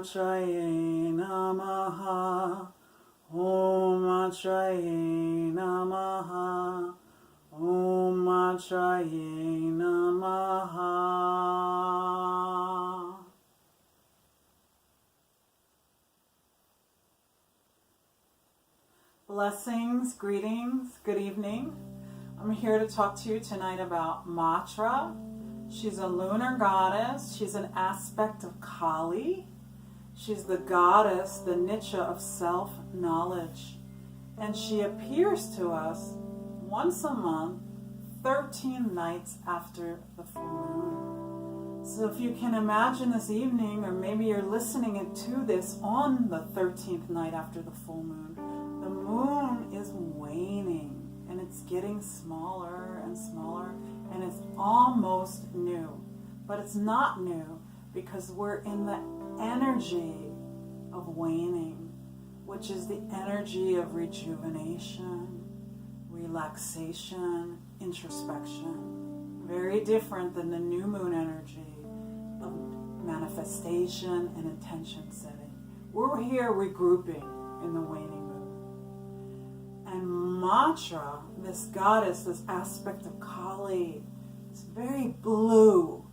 Matraye Namaha. Om Matraye Namaha. Om Matraye Namaha. Blessings, greetings, good evening. I'm here to talk to you tonight about Matra. She's a lunar goddess. She's an aspect of Kali. She's the goddess, the Nitya of self-knowledge. And she appears to us once a month, 13 nights after the full moon. So if you can imagine this evening, or maybe you're listening to this on the 13th night after the full moon, the moon is waning and it's getting smaller and smaller, and it's almost new. But it's not new because we're in the energy of waning, which is the energy of rejuvenation, relaxation, introspection. Very different than the new moon energy of manifestation and intention setting. We're here regrouping in the waning moon. And Matra, this goddess, this aspect of Kali, is very blue.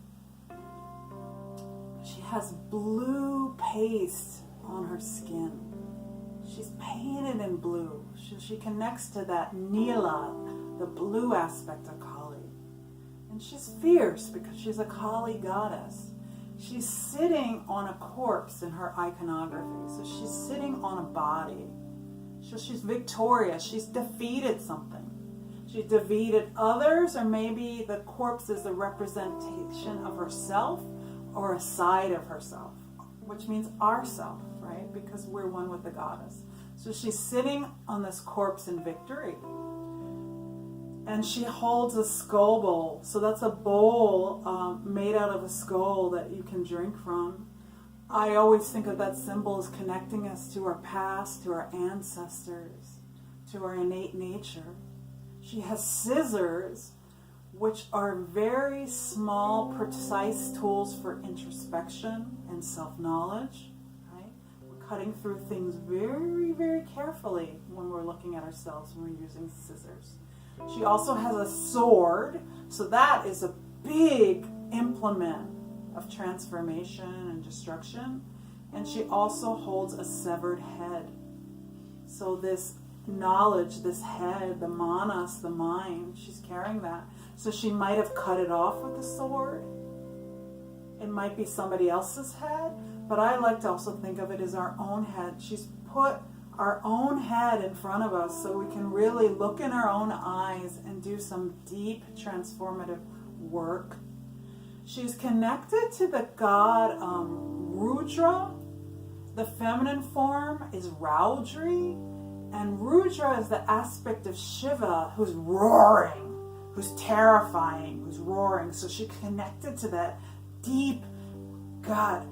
She has blue paste on her skin. She's painted in blue. She connects to that Nila, the blue aspect of Kali. And she's fierce because she's a Kali goddess. She's sitting on a corpse in her iconography. So she's sitting on a body. So she's victorious. She's defeated something. She defeated others, or maybe the corpse is a representation of herself or a side of herself, which means ourself, right? Because we're one with the goddess. So she's sitting on this corpse in victory. And she holds a skull bowl. So that's a bowl made out of a skull that you can drink from. I always think of that symbol as connecting us to our past, to our ancestors, to our innate nature. She has scissors, which are very small, precise tools for introspection and self-knowledge. Right? We're cutting through things very, very carefully when we're looking at ourselves when we're using scissors. She also has a sword, so that is a big implement of transformation and destruction. And she also holds a severed head. So this knowledge, this head, the manas, the mind, she's carrying that. So she might have cut it off with a sword. It might be somebody else's head, but I like to also think of it as our own head. She's put our own head in front of us so we can really look in our own eyes and do some deep transformative work. She's connected to the god Rudra. The feminine form is Raudri, and Rudra is the aspect of Shiva who's roaring, who's terrifying, who's roaring. So she connected to that deep, God,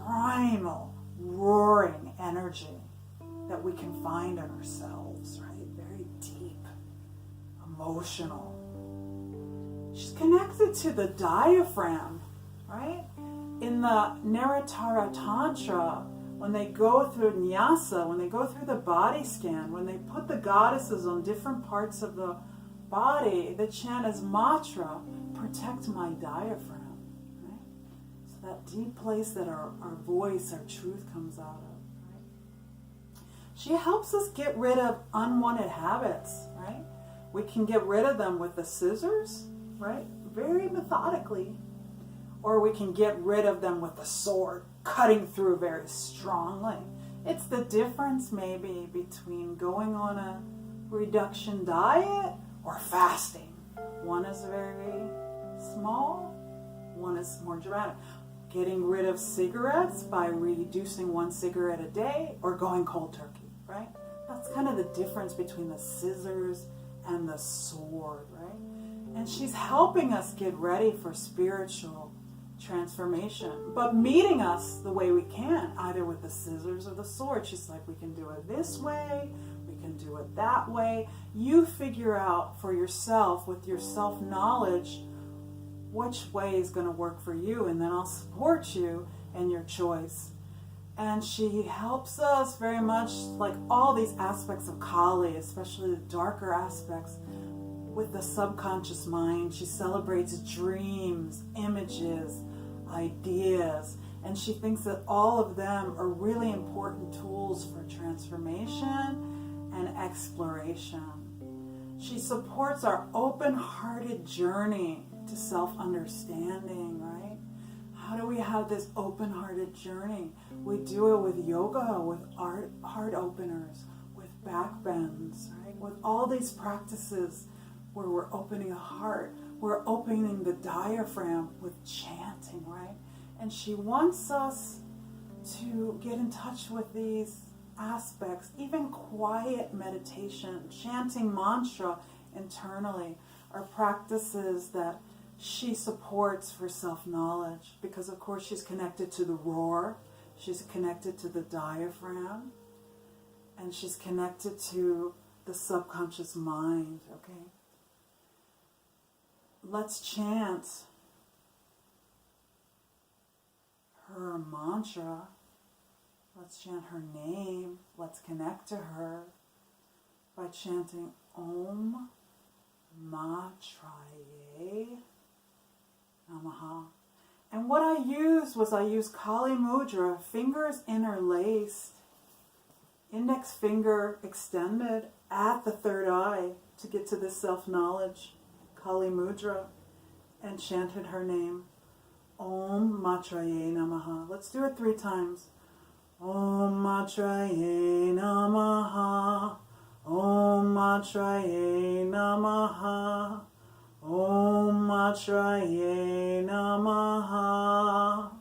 primal, roaring energy that we can find in ourselves, right? Very deep, emotional. She's connected to the diaphragm, right? In the Naratara Tantra, when they go through Nyasa, when they go through the body scan, when they put the goddesses on different parts of the body, the chant is Matra, protect my diaphragm, right? So that deep place that our voice, our truth comes out of, right? She helps us get rid of unwanted habits, right? We can get rid of them with the scissors, right? Very methodically. Or we can get rid of them with the sword, cutting through very strongly. It's the difference maybe between going on a reduction diet or fasting. One is very small, one is more dramatic. Getting rid of cigarettes by reducing 1 cigarette a day, or going cold turkey, right? That's kind of the difference between the scissors and the sword, right? And she's helping us get ready for spiritual transformation, but meeting us the way we can, either with the scissors or the sword. She's like, we can do it this way, we can do it that way. You figure out for yourself, with your self-knowledge, which way is going to work for you, and then I'll support you in your choice. And she helps us very much, like all these aspects of Kali, especially the darker aspects, with the subconscious mind. She celebrates dreams, images, ideas, and she thinks that all of them are really important tools for transformation and exploration. She supports our open-hearted journey to self-understanding, right? How do we have this open-hearted journey? We do it with yoga, with heart openers, with back bends, right? With all these practices where we're opening a heart, we're opening the diaphragm with chanting, right? And she wants us to get in touch with these aspects, even quiet meditation, chanting mantra internally, are practices that she supports for self-knowledge, because of course she's connected to the roar, she's connected to the diaphragm, and she's connected to the subconscious mind, okay? Let's chant her mantra. Let's chant her name. Let's connect to her by chanting Om Matra Namaha. And what I used Kali Mudra, fingers interlaced, index finger extended at the third eye to get to this self-knowledge, Kali Mudra, and chanted her name, Om Matraye Namaha. Let's do it 3 times. Om Matraye Namaha. Om Matraye Namaha. Om Matraye Namaha.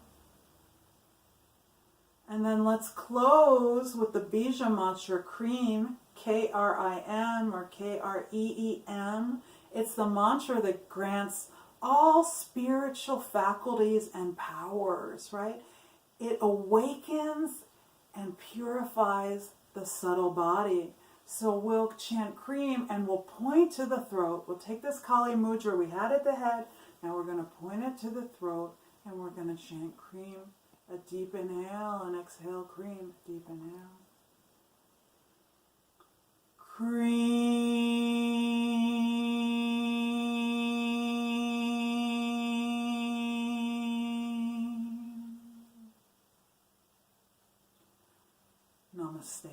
And then let's close with the Bija Mantra Cream, K-R-I-M or K-R-E-E-M. It's the mantra that grants all spiritual faculties and powers, right? It awakens and purifies the subtle body. So we'll chant Cream and we'll point to the throat. We'll take this Kali Mudra we had at the head. Now we're going to point it to the throat and we're going to chant Cream. A deep inhale and exhale Cream. Deep inhale. Cream. Namaste.